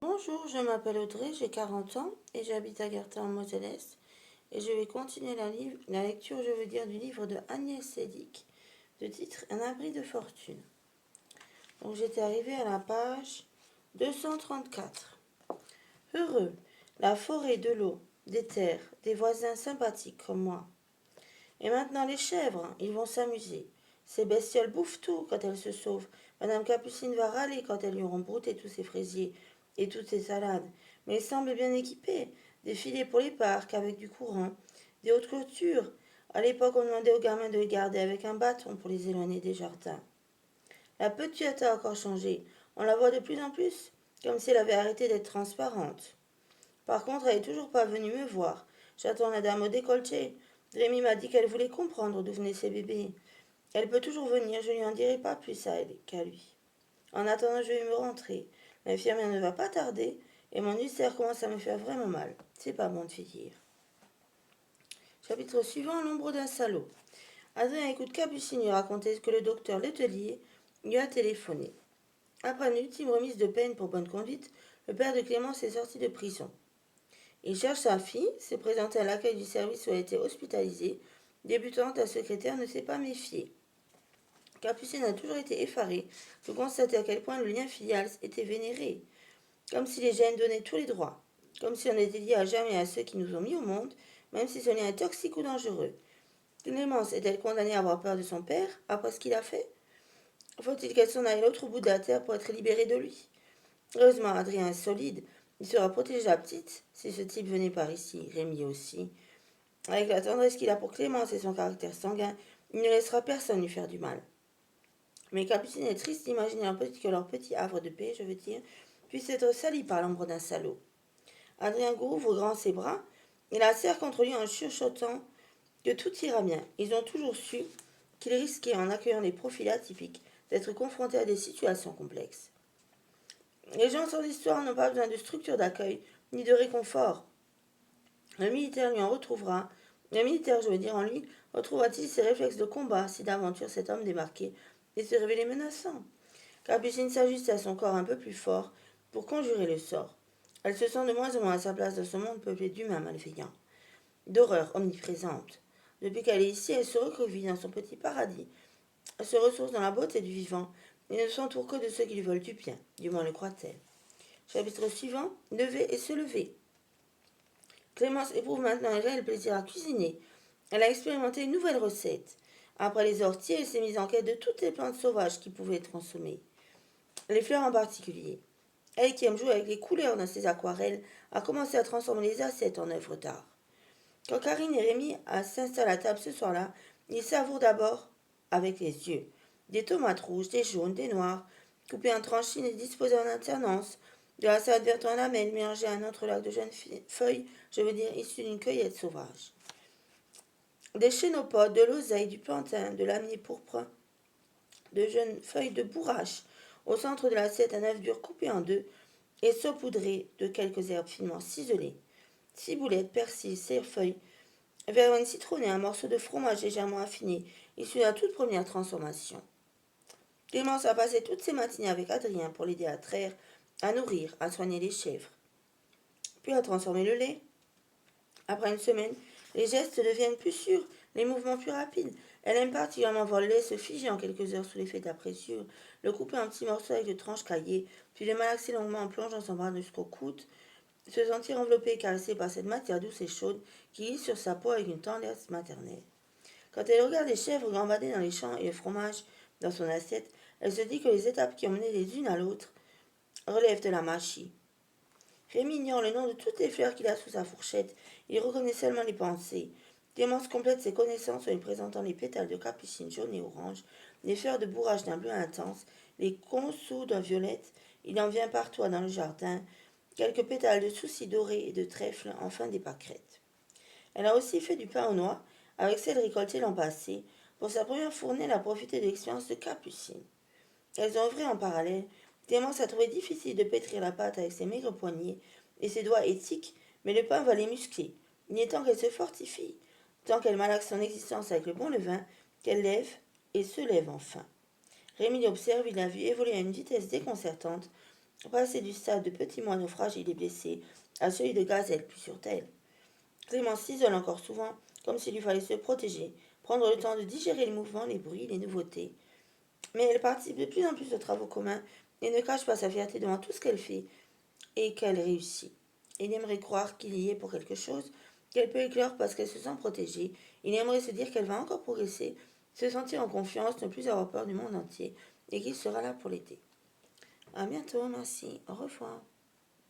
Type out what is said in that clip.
Bonjour, je m'appelle Audrey, j'ai 40 ans et j'habite à Gartin en Moselle-Est et je vais continuer la lecture, du livre de Agnès Sédic de titre Un abri de fortune. Donc j'étais arrivée à la page 234. Heureux, la forêt, de l'eau, des terres, des voisins sympathiques comme moi. Et maintenant les chèvres, ils vont s'amuser. Ces bestioles bouffent tout quand elles se sauvent. Madame Capucine va râler quand elles lui auront brouté tous ses fraisiers et toutes ses salades. Mais ils semblent bien équipés. Des filets pour les parcs avec du courant, des hautes clôtures. À l'époque, on demandait aux gamins de les garder avec un bâton pour les éloigner des jardins. La petite a encore changé. On la voit de plus en plus, comme si elle avait arrêté d'être transparente. Par contre, elle n'est toujours pas venue me voir. J'attends la dame au décolleté. Rémi m'a dit qu'elle voulait comprendre d'où venaient ses bébés. Elle peut toujours venir, je lui en dirai pas plus à elle qu'à lui. En attendant, je vais me rentrer. L'infirmière ne va pas tarder et mon ulcère commence à me faire vraiment mal. C'est pas bon de vieillir. Chapitre suivant, l'ombre d'un salaud. Adrien écoute Capucine lui raconter que le docteur Letelier lui a téléphoné. Après une ultime remise de peine pour bonne conduite, le père de Clémence est sorti de prison. Il cherche sa fille, s'est présenté à l'accueil du service où elle a été hospitalisée. Débutante, la secrétaire ne s'est pas méfiée. Capucine a toujours été effarée de constater à quel point le lien filial était vénéré, comme si les gènes donnaient tous les droits, comme si on était lié à jamais à ceux qui nous ont mis au monde, même si ce lien est toxique ou dangereux. Clémence est-elle condamnée à avoir peur de son père après ce qu'il a fait? Faut-il qu'elle s'en aille à l'autre bout de la terre pour être libérée de lui? Heureusement, Adrien est solide. Il sera protégé la petite si ce type venait par ici, Rémi aussi. Avec la tendresse qu'il a pour Clémence et son caractère sanguin, il ne laissera personne lui faire du mal. Mais Capucine est triste d'imaginer que leur petit havre de paix, puisse être sali par l'ombre d'un salaud. Adrien ouvre grand ses bras et la serre contre lui en chuchotant que tout ira bien. Ils ont toujours su qu'il risquait, en accueillant les profils atypiques, d'être confrontés à des situations complexes. Les gens sans histoire n'ont pas besoin de structure d'accueil ni de réconfort. Le militaire lui en retrouvera. Le militaire, en lui, retrouvera-t-il ses réflexes de combat si d'aventure cet homme démarqué et se révélait menaçant? Capucine s'ajuste à son corps un peu plus fort pour conjurer le sort. Elle se sent de moins en moins à sa place dans ce monde peuplé d'humains malveillants, d'horreurs omniprésentes. Depuis qu'elle est ici, elle se recroqueville dans son petit paradis. Elle se ressource dans la beauté du vivant et ne s'entoure que de ceux qui lui veulent du bien, du moins le croit-elle. Chapitre suivant, lever et se lever. Clémence éprouve maintenant un réel plaisir à cuisiner. Elle a expérimenté une nouvelle recette. Après les orties, elle s'est mise en quête de toutes les plantes sauvages qui pouvaient être consommées. Les fleurs en particulier. Elle qui aime jouer avec les couleurs dans ses aquarelles a commencé à transformer les assiettes en œuvres d'art. Quand Karine et Rémi s'installent à table ce soir-là, ils savourent d'abord avec les yeux. Des tomates rouges, des jaunes, des noirs, coupées en tranches fines et disposées en alternance. De la salade verte en lamelles mélangée à un entrelac de jeunes feuilles, issues d'une cueillette sauvage. Des chénopodes, de l'oseille, du plantain, de l'amier pourpre, de jeunes feuilles de bourrache. Au centre de l'assiette, un œuf dur coupé en deux et saupoudré de quelques herbes finement ciselées. Ciboulette, persil, feuilles, verveine citronnée, un morceau de fromage légèrement affiné, issu de la toute première transformation. Clémence a passé toutes ses matinées avec Adrien pour l'aider à traire, à nourrir, à soigner les chèvres, puis à transformer le lait. Après une semaine, les gestes deviennent plus sûrs, les mouvements plus rapides. Elle aime particulièrement voir le lait se figer en quelques heures sous l'effet de la pressure, le couper en petits morceaux avec de tranches caillées, puis le malaxer longuement en plongeant son bras jusqu'au coude, se sentir enveloppée et caressée par cette matière douce et chaude qui glisse sur sa peau avec une tendresse maternelle. Quand elle regarde les chèvres gambader dans les champs et le fromage dans son assiette, elle se dit que les étapes qui ont mené les unes à l'autre relèvent de la machie. Rémi ignore le nom de toutes les fleurs qu'il a sous sa fourchette. Il reconnaît seulement les pensées. Clémence complète ses connaissances en lui présentant les pétales de capucine jaune et orange, les fleurs de bourrage d'un bleu intense, les conçus d'un violette. Il en vient partout dans le jardin, quelques pétales de soucis dorés et de trèfle, enfin des pâquerettes. Elle a aussi fait du pain aux noix, avec celle récoltée l'an passé. Pour sa première fournée, elle a profité de l'expérience de Capucine. Elles ont œuvré en parallèle. Clémence a trouvé difficile de pétrir la pâte avec ses maigres poignets et ses doigts éthiques, mais le pain va les muscler. Il est temps qu'elle se fortifie, tant qu'elle malaxe son existence avec le bon levain, qu'elle lève et se lève enfin. Rémi l'observe, il l'a vu évoluer à une vitesse déconcertante. passer du stade de petit moineau fragile et blessé à celui de gazelle plus sur terre. Clémence s'isole encore souvent, comme s'il lui fallait se protéger, prendre le temps de digérer les mouvements, les bruits, les nouveautés. Mais elle participe de plus en plus aux travaux communs et ne cache pas sa fierté devant tout ce qu'elle fait et qu'elle réussit. Il aimerait croire qu'il y est pour quelque chose, qu'elle peut éclore parce qu'elle se sent protégée. Il aimerait se dire qu'elle va encore progresser, se sentir en confiance, ne plus avoir peur du monde entier et qu'il sera là pour l'aider. À bientôt, merci, au revoir.